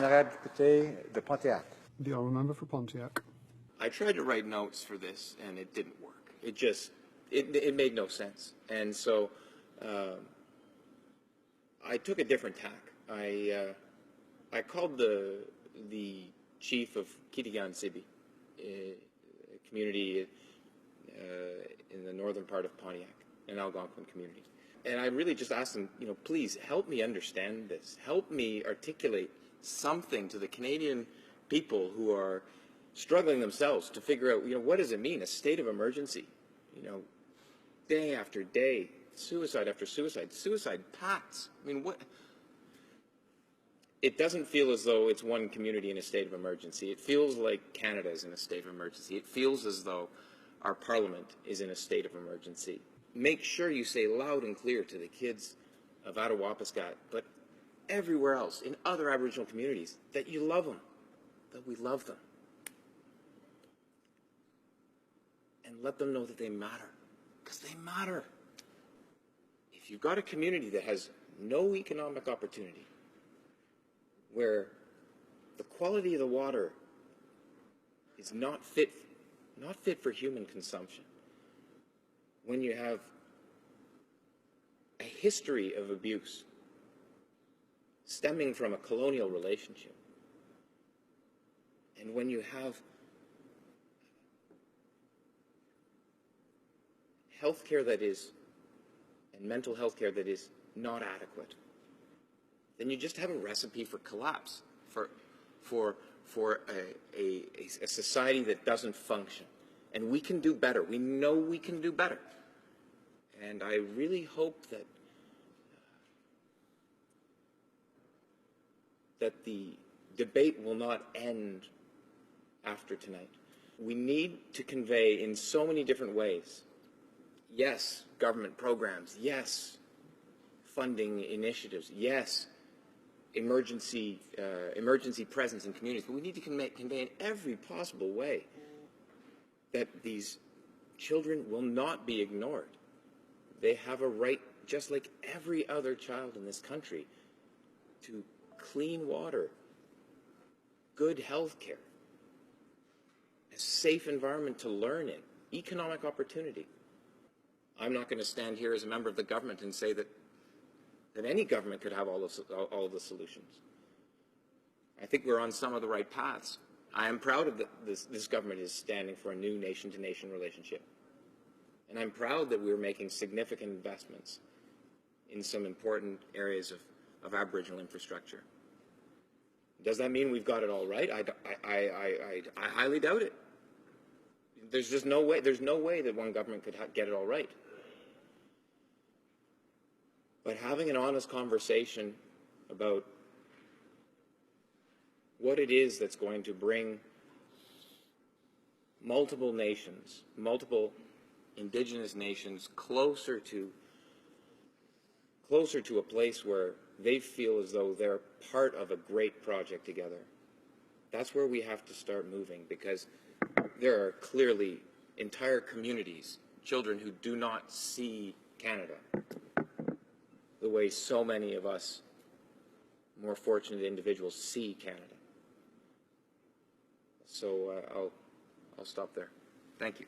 Honorable député de Pontiac. The honourable member for Pontiac. I tried to write notes for this, and it didn't work. It made no sense. And so I took a different tack. I called the chief of Kitigan Sibi, a community in the northern part of Pontiac, an Algonquin community. And I really just asked him, please help me understand this. Help me articulate something to the Canadian people who are struggling themselves to figure out, what does it mean, a state of emergency? Day after day, suicide after suicide, suicide pacts. I mean, what? It doesn't feel as though it's one community in a state of emergency. It feels like Canada is in a state of emergency. It feels as though our parliament is in a state of emergency. Make sure you say loud and clear to the kids of Attawapiskat, but everywhere else, in other Aboriginal communities, that you love them, that we love them. And let them know that they matter, because they matter. If you've got a community that has no economic opportunity, where the quality of the water is not fit for human consumption, when you have a history of abuse stemming from a colonial relationship, and when you have health care that is, and mental health care that is not adequate, then you just have a recipe for collapse, for a society that doesn't function. And we can do better. We know we can do better. And I really hope that the debate will not end after tonight. We need to convey in so many different ways. Yes, government programs. Yes, funding initiatives. Yes, emergency presence in communities. But we need to convey in every possible way that these children will not be ignored. They have a right, just like every other child in this country, to clean water, good health care, a safe environment to learn in, economic opportunity. I'm not going to stand here as a member of the government and say that any government could have all of the solutions. I think we're on some of the right paths. I am proud of this government is standing for a new nation-to-nation relationship. And I'm proud that we're making significant investments in some important areas of Aboriginal infrastructure. Does that mean we've got it all right? I highly doubt it. There's just no way. There's no way that one government could get it all right. But having an honest conversation about what it is that's going to bring multiple nations, multiple Indigenous nations closer to a place where they feel as though they're part of a great project together. That's where we have to start moving, because there are clearly entire communities, children who do not see Canada the way so many of us more fortunate individuals see Canada. So I'll stop there. Thank you.